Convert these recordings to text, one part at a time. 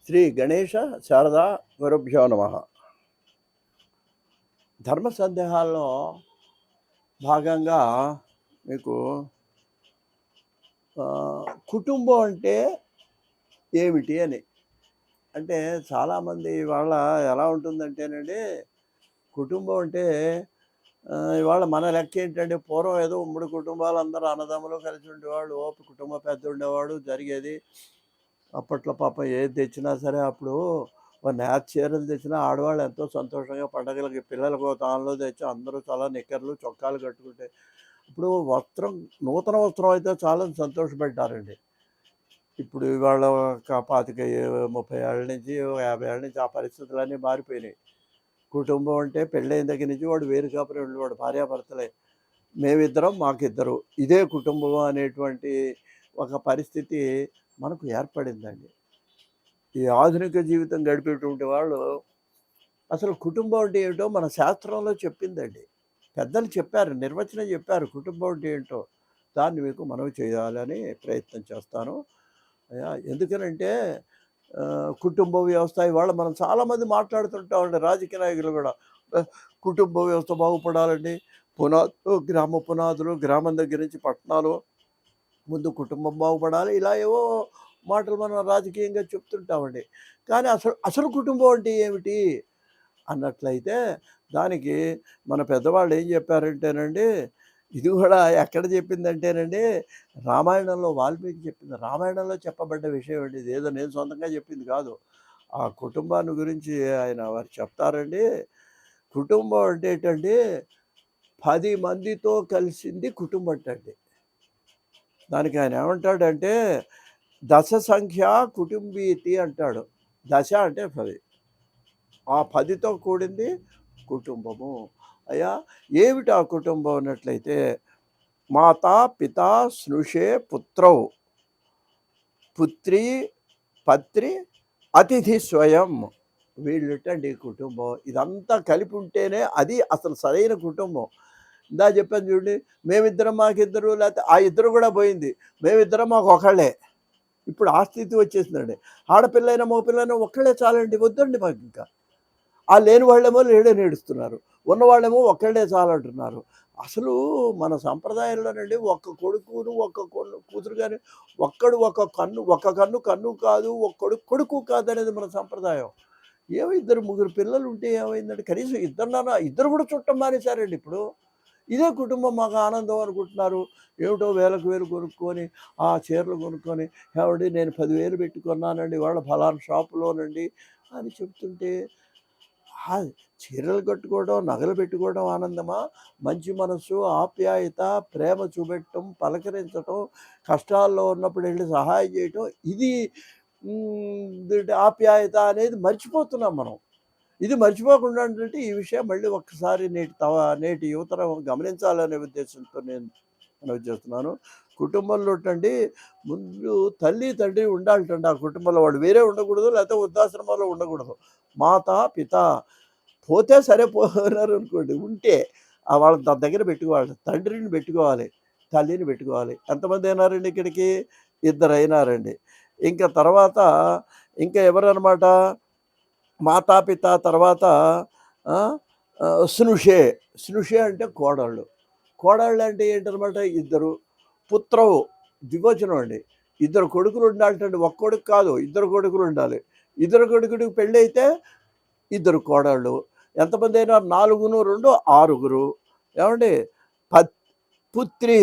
శ్రీ గణేశ శారదా గురుభ్యో నమ. ధర్మ సందేహాల్లో భాగంగా మీకు కుటుంబం అంటే ఏమిటి అని అంటే చాలామంది ఇవాళ ఎలా ఉంటుందంటేనండి, కుటుంబం అంటే ఇవాళ మన లెక్క ఏంటంటే పూర్వం ఏదో ఉమ్మడి కుటుంబాలు అందరూ అన్నదమ్ములు కలిసి ఉండేవాళ్ళు, కుటుంబ పెద్ద ఉండేవాడు జరిగేది. అప్పట్లో పాపం ఏది తెచ్చినా సరే అప్పుడు నేత చీరలు తెచ్చినా ఆడవాళ్ళు ఎంతో సంతోషంగా పండగలకి పిల్లలకు తానులో తెచ్చి అందరూ చాలా నిక్కర్లు చొక్కాలు కట్టుకుంటే ఇప్పుడు వస్త్రం నూతన వస్త్రం అయితే చాలా సంతోషపడ్డారండి. ఇప్పుడు ఇవాళ ఒక 30 ఏళ్ళ నుంచి 50 ఏళ్ళ నుంచి ఆ పరిస్థితులన్నీ మారిపోయినాయి. కుటుంబం అంటే పెళ్ళైన దగ్గర నుంచి వాడు వేరు కాపురం ఉండేవాడు, భార్యాభర్తలే, మేమిద్దరం మాకిద్దరు, ఇదే కుటుంబం అనేటువంటి ఒక పరిస్థితి మనకు ఏర్పడిందండి. ఈ ఆధునిక జీవితం గడిపేటువంటి వాళ్ళు అసలు కుటుంబం అంటే ఏమిటో మన శాస్త్రంలో చెప్పిందండి. పెద్దలు చెప్పారు, నిర్వచనం చెప్పారు కుటుంబం అంటే ఏంటో. దాన్ని మీకు మనవి చేయాలని ప్రయత్నం చేస్తాను. ఎందుకనంటే కుటుంబ వ్యవస్థ ఇవాళ మనం చాలామంది మాట్లాడుతుంటామండి, రాజకీయ నాయకులు కూడా కుటుంబ వ్యవస్థ బాగుపడాలండి, గ్రామ పునాదులు, గ్రామం దగ్గర నుంచి పట్టణాలు, ముందు కుటుంబం బాగుపడాలి, ఇలా ఏవో మాటలు మనం రాజకీయంగా చెప్తుంటామండి. కానీ అసలు కుటుంబం అంటే ఏమిటి అన్నట్లయితే దానికి మన పెద్దవాళ్ళు ఏం చెప్పారంటేనండి, ఇది కూడా ఎక్కడ చెప్పిందంటేనండి, రామాయణంలో వాల్మీకి చెప్పింది. రామాయణంలో చెప్పబడ్డ విషయం అండి, ఇది ఏదో నేను సొంతంగా చెప్పింది కాదు. ఆ కుటుంబాన్ని గురించి ఆయన వారు చెప్తారండి. కుటుంబం అంటే ఏంటండి, 10 మందితో కలిసింది కుటుంబం అంటండి. దానికి ఆయన ఏమంటాడంటే దశ సంఖ్య కుటుంబీతి అంటాడు. దశ అంటే 10, ఆ 10తో కూడింది కుటుంబము. అయ్యా ఏమిటి ఆ కుటుంబం అన్నట్లయితే, మాతా పితా స్నుషే పుత్రౌ పుత్రి పత్రి అతిథి స్వయం, వీళ్ళటండి కుటుంబం. ఇదంతా కలిపి ఉంటేనే అది అసలు సరైన కుటుంబం. ఇందా చెప్పాను చూడండి, మేమిద్దరం మాకిద్దరు, లేకపోతే ఆ ఇద్దరు కూడా పోయింది, మేమిద్దరం మాకు ఒకళ్ళే. ఇప్పుడు ఆ స్థితి వచ్చేసిందండి. ఆడపిల్లైనా మగపిల్లైనా ఒక్కళ్ళే చాలండి, వద్దండి మాకు ఇంకా. ఆ లేని వాళ్ళేమో లేడని ఏడుస్తున్నారు, ఉన్నవాళ్ళేమో ఒక్కళ్ళే చాలంటున్నారు. అసలు మన సంప్రదాయంలోనండి ఒక్క కొడుకును ఒక్క కూతురు కానీ ఒక కన్ను కన్ను కాదు, ఒక కొడుకు కాదు అనేది మన సంప్రదాయం. ఏమో 2-3 పిల్లలు ఉంటే ఏమైందంటే, కనీసం ఇద్దరు కూడా చుట్టం మానేశారండి ఇప్పుడు. ఇదే కుటుంబం మాకు ఆనందం అనుకుంటున్నారు. ఏమిటో వేలకు వేలు కొనుక్కొని ఆ చీరలు కొనుక్కొని, ఏమండి నేను 10,000 పెట్టుకున్నానండి వాళ్ళ ఫలానా షాపులోనండి అని చెప్తుంటే, చీరలు కట్టుకోవడం, నగలు పెట్టుకోవడం ఆనందమా? మంచి మనసు, ఆప్యాయత, ప్రేమ చూపెట్టడం, పలకరించటం, కష్టాల్లో ఉన్నప్పుడు వెళ్ళి సహాయం చేయటం, ఇది ఆప్యాయత అనేది మర్చిపోతున్నాం మనం. ఇది మర్చిపోకుండా అంటే ఈ విషయం మళ్ళీ ఒక్కసారి నేటి యువతరం గమనించాలనే ఉద్దేశంతో నేను మనవి చేస్తున్నాను. కుటుంబంలో అండి ముందు తల్లి తండ్రి ఉండాలటండి. ఆ కుటుంబంలో వాడు వేరే ఉండకూడదు, లేకపోతే వృద్ధాశ్రమంలో ఉండకూడదు. మాత పిత పోతే సరే, పోయినారు అనుకోండి, ఉంటే వాళ్ళ దగ్గర పెట్టుకోవాలి. తండ్రిని పెట్టుకోవాలి, తల్లిని పెట్టుకోవాలి. ఎంతమంది అయినారండి ఇక్కడికి? 2 అయినారండి. ఇంకా తర్వాత ఇంకా ఎవరన్నమాట, మాతాపిత తర్వాత స్నుషే అంటే కోడళ్ళు. కోడళ్ళు అంటే ఏంటనమాట, 2 పుత్రవు ద్వివచనం అండి. 2 కొడుకులు ఉండాలంటండి, ఒక్క కొడుకు కాదు, 2 కొడుకులు ఉండాలి. 2 కొడుకుడికి పెళ్ళి అయితే 2 కోడళ్ళు. ఎంతమంది అయినా 4, 2 6. ఏమండి, పుత్రి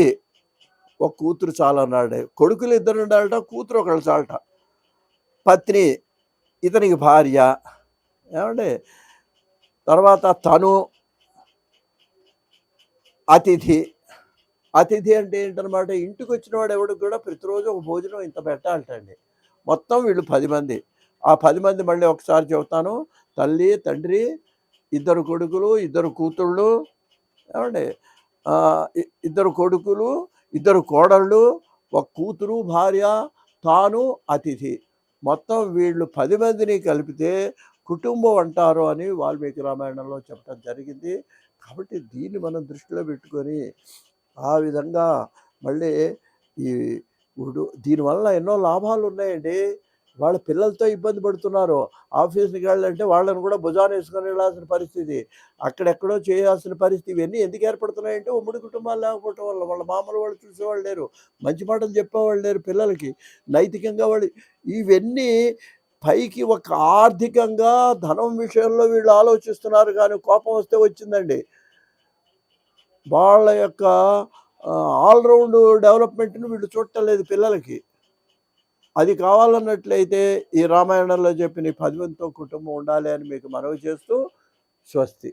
ఒక కూతురు చాలన్నాడు. కొడుకులు 2 ఉండాలట, కూతురు ఒకళ్ళు చాలట. పత్ని ఇతనికి భార్య. ఏమండి, తర్వాత తను అతిథి. అతిథి అంటే ఏంటనమాట, ఇంటికి వచ్చిన వాడు ఎవడికి కూడా ప్రతిరోజు ఒక భోజనం ఇంత పెట్టాలటండి. మొత్తం వీళ్ళు 10 మంది. ఆ 10 మంది మళ్ళీ ఒకసారి చెబుతాను. తల్లి తండ్రి, 2 కొడుకులు, 2 కూతుళ్ళు, ఏమండి, 2 కొడుకులు, 2 కోడళ్ళు, ఒక కూతురు భార్య, తాను అతిథి. మొత్తం వీళ్ళు 10 మందిని కలిపితే కుటుంబం అంటారు అని వాల్మీకి రామాయణంలో చెప్పడం జరిగింది. కాబట్టి దీన్ని మనం దృష్టిలో పెట్టుకొని ఆ విధంగా మళ్ళీ దీనివల్ల ఎన్నో లాభాలు ఉన్నాయండి. వాళ్ళ పిల్లలతో ఇబ్బంది పడుతున్నారు. ఆఫీస్‌కి వెళ్ళాలంటే వాళ్ళని కూడా భుజాన వేసుకొని వెళ్ళాల్సిన పరిస్థితి. అక్కడెక్కడో చేయాల్సిన పరిస్థితి. ఇవన్నీ ఎందుకు ఏర్పడుతున్నాయంటే ఉమ్మడి కుటుంబాలు లేకపోవటం వల్ల. వాళ్ళ మామలు వాళ్ళు చూసేవాళ్ళు లేరు. మంచి మాటలు చెప్పేవాళ్ళు లేరు పిల్లలకి. నైతికంగా వాళ్ళు ఇవన్నీ పైకి ఒక ఆర్థికంగా ధనం విషయంలో వీళ్ళు ఆలోచిస్తున్నారు కానీ కోపం వస్తే వచ్చిందండి. వాళ్ళ యొక్క ఆల్ రౌండ్ డెవలప్‌మెంట్‌ని వీళ్ళు చూడటం లేదు పిల్లలకి. అది కావాలన్నట్లయితే ఈ రామాయణంలో చెప్పిన ఈ 10 మందితో కుటుంబం ఉండాలి అని మీకు మనవి చేస్తూ స్వస్తి.